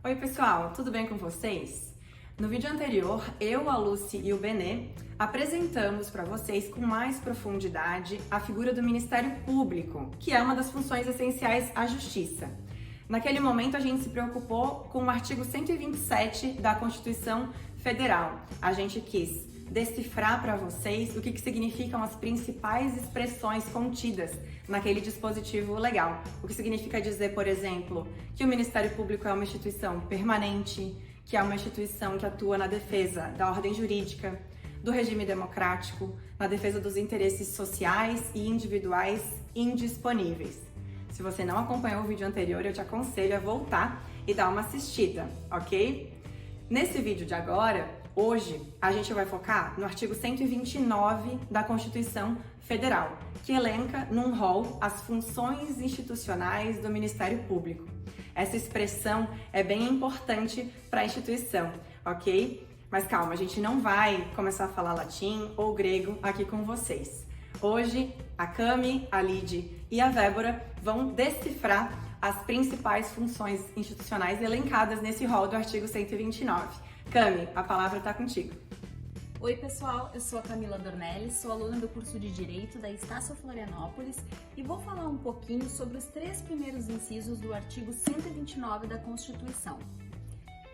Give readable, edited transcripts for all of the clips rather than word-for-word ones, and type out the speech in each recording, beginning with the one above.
Oi pessoal, tudo bem com vocês? No vídeo anterior, eu, a Lucy e o Benê apresentamos para vocês com mais profundidade a figura do Ministério Público, que é uma das funções essenciais à Justiça. Naquele momento, a gente se preocupou com o artigo 127 da Constituição Federal. A gente quis decifrar para vocês o que significam as principais expressões contidas naquele dispositivo legal. O que significa dizer, por exemplo, que o Ministério Público é uma instituição permanente, que é uma instituição que atua na defesa da ordem jurídica, do regime democrático, na defesa dos interesses sociais e individuais indisponíveis. Se você não acompanhou o vídeo anterior, eu te aconselho a voltar e dar uma assistida, ok? Nesse vídeo de agora, hoje, a gente vai focar no artigo 129 da Constituição Federal, que elenca num rol as funções institucionais do Ministério Público. Essa expressão é bem importante para a instituição, ok? Mas calma, a gente não vai começar a falar latim ou grego aqui com vocês. Hoje, a Cami, a Lid e a Débora vão decifrar as principais funções institucionais elencadas nesse rol do artigo 129. Cami, a palavra está contigo. Oi pessoal, eu sou a Camila Dornelles, sou aluna do curso de Direito da Estácio Florianópolis e vou falar um pouquinho sobre os 3 primeiros incisos do artigo 129 da Constituição.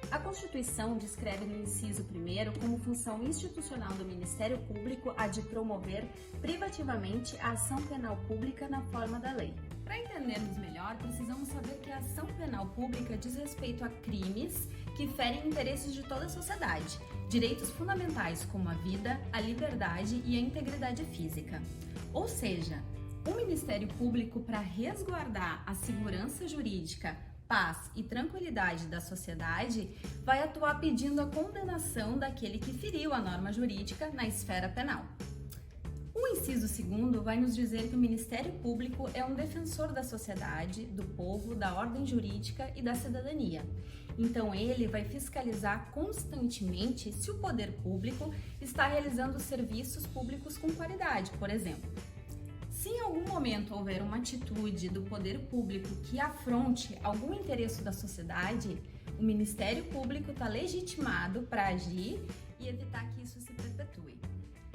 A Constituição descreve no inciso 1º como função institucional do Ministério Público a de promover privativamente a ação penal pública na forma da lei. Para entendermos melhor, precisamos saber que a ação penal pública diz respeito a crimes que ferem interesses de toda a sociedade, direitos fundamentais como a vida, a liberdade e a integridade física. Ou seja, o Ministério Público, para resguardar a segurança jurídica, paz e tranquilidade da sociedade, vai atuar pedindo a condenação daquele que feriu a norma jurídica na esfera penal. O inciso 2º vai nos dizer que o Ministério Público é um defensor da sociedade, do povo, da ordem jurídica e da cidadania. Então ele vai fiscalizar constantemente se o poder público está realizando serviços públicos com qualidade, por exemplo. Se em algum momento houver uma atitude do poder público que afronte algum interesse da sociedade, o Ministério Público está legitimado para agir e evitar que isso se perpetue.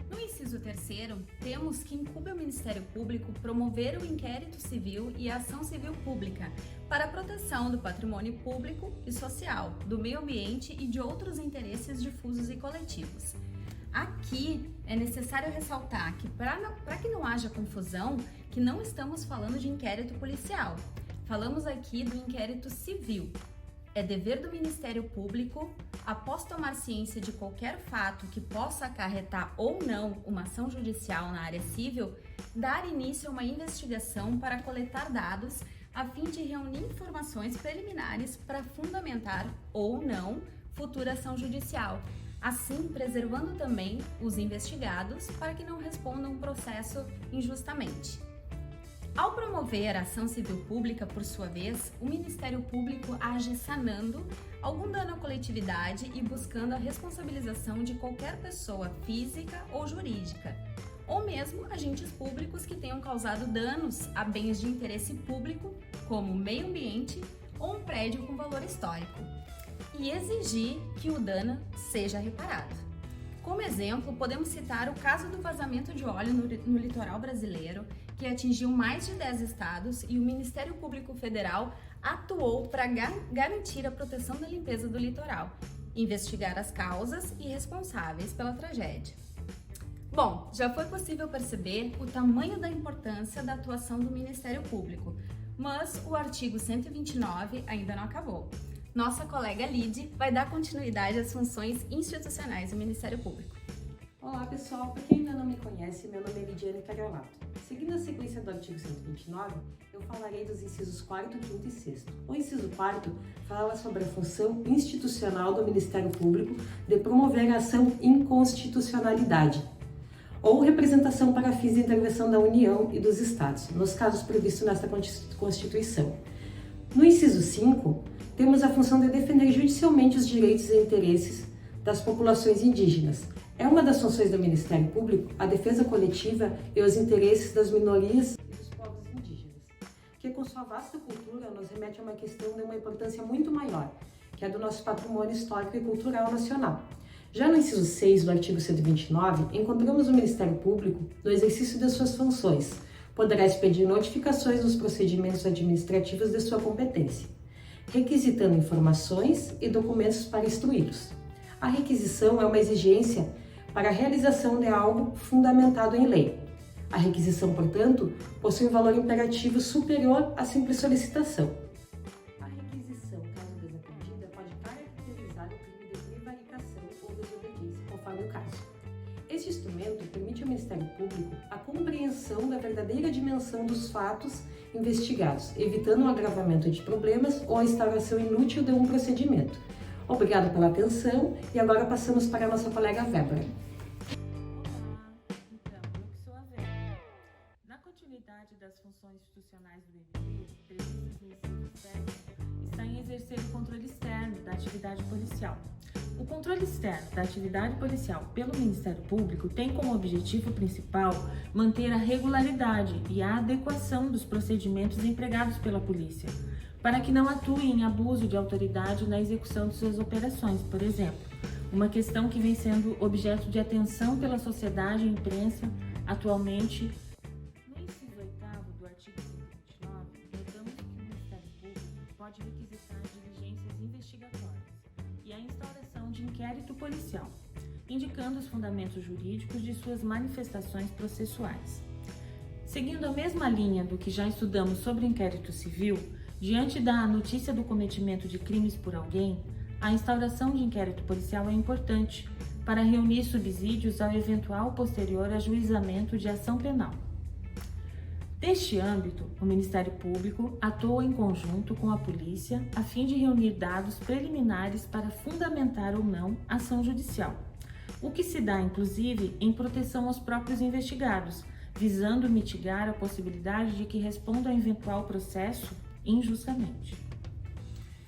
No inciso 3º, temos que incumbe ao Ministério Público promover o inquérito civil e a ação civil pública para a proteção do patrimônio público e social, do meio ambiente e de outros interesses difusos e coletivos. Aqui é necessário ressaltar que, para que não haja confusão, que não estamos falando de inquérito policial. Falamos aqui do inquérito civil. É dever do Ministério Público, após tomar ciência de qualquer fato que possa acarretar ou não uma ação judicial na área civil, dar início a uma investigação para coletar dados a fim de reunir informações preliminares para fundamentar ou não futura ação judicial, assim preservando também os investigados para que não respondam um processo injustamente. Ao promover a ação civil pública, por sua vez, o Ministério Público age sanando algum dano à coletividade e buscando a responsabilização de qualquer pessoa física ou jurídica, ou mesmo agentes públicos que tenham causado danos a bens de interesse público, como o meio ambiente ou um prédio com valor histórico, e exigir que o dano seja reparado. Como exemplo, podemos citar o caso do vazamento de óleo no litoral brasileiro, que atingiu mais de 10 estados e o Ministério Público Federal atuou para garantir a proteção da limpeza do litoral, investigar as causas e responsáveis pela tragédia. Bom, já foi possível perceber o tamanho da importância da atuação do Ministério Público, mas o artigo 129 ainda não acabou. Nossa colega Lid vai dar continuidade às funções institucionais do Ministério Público. Olá pessoal, para quem ainda não me conhece, meu nome é Lidiane Tagalato. Seguindo a sequência do artigo 129, eu falarei dos incisos 4º, 5º e 6º. O inciso 4º fala sobre a função institucional do Ministério Público de promover a ação inconstitucionalidade ou representação para fins de intervenção da União e dos Estados, nos casos previstos nesta Constituição. No inciso 5, temos a função de defender judicialmente os direitos e interesses das populações indígenas. É uma das funções do Ministério Público a defesa coletiva e os interesses das minorias e dos povos indígenas, que com sua vasta cultura nos remete a uma questão de uma importância muito maior, que é do nosso patrimônio histórico e cultural nacional. Já no inciso 6 do artigo 129, encontramos o Ministério Público no exercício de suas funções. Poderá expedir notificações nos procedimentos administrativos de sua competência, requisitando informações e documentos para instruí-los. A requisição é uma exigência para a realização de algo fundamentado em lei. A requisição, portanto, possui um valor imperativo superior à simples solicitação. A requisição, caso desatendida, pode caracterizar o crime de prevaricação ou desobediência, conforme o caso. Este instrumento permite ao Ministério Público a compreensão da verdadeira dimensão dos fatos investigados, evitando um agravamento de problemas ou a instauração inútil de um procedimento. Obrigada pela atenção e agora passamos para a nossa colega Weber. Na continuidade das funções institucionais do MP, previstas no inciso 7, está em exercer o controle externo da atividade policial. O controle externo da atividade policial pelo Ministério Público tem como objetivo principal manter a regularidade e a adequação dos procedimentos empregados pela polícia, para que não atue em abuso de autoridade na execução de suas operações, por exemplo, uma questão que vem sendo objeto de atenção pela sociedade e imprensa atualmente. No inciso 8º do artigo 129, notamos que o Ministério Público pode requisitar diligências investigatórias e a instauração de inquérito policial, indicando os fundamentos jurídicos de suas manifestações processuais. Seguindo a mesma linha do que já estudamos sobre inquérito civil, diante da notícia do cometimento de crimes por alguém, a instauração de inquérito policial é importante para reunir subsídios ao eventual posterior ajuizamento de ação penal. Neste âmbito, o Ministério Público atua em conjunto com a polícia a fim de reunir dados preliminares para fundamentar ou não a ação judicial, o que se dá, inclusive, em proteção aos próprios investigados, visando mitigar a possibilidade de que respondam a eventual processo injustamente.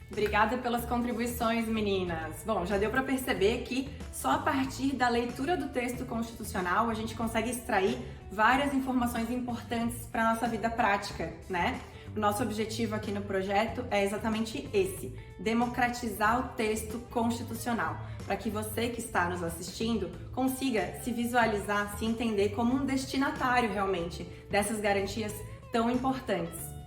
Obrigada pelas contribuições, meninas! Bom, já deu para perceber que só a partir da leitura do texto constitucional a gente consegue extrair várias informações importantes para a nossa vida prática, né? O nosso objetivo aqui no projeto é exatamente esse: democratizar o texto constitucional, para que você que está nos assistindo consiga se visualizar, se entender como um destinatário realmente dessas garantias tão importantes.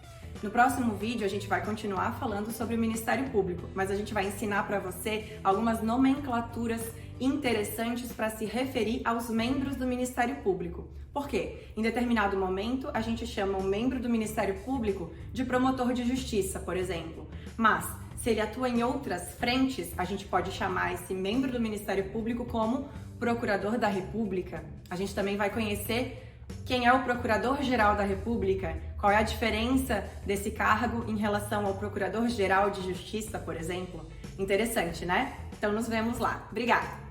No próximo vídeo a gente vai continuar falando sobre o Ministério Público, mas a gente vai ensinar para você algumas nomenclaturas interessantes para se referir aos membros do Ministério Público. Por quê? Em determinado momento a gente chama um membro do Ministério Público de promotor de justiça, por exemplo, mas se ele atua em outras frentes, a gente pode chamar esse membro do Ministério Público como Procurador da República. A gente também vai conhecer quem é o Procurador-Geral da República, qual é a diferença desse cargo em relação ao Procurador-Geral de Justiça, por exemplo. Interessante, né? Então nos vemos lá. Obrigada!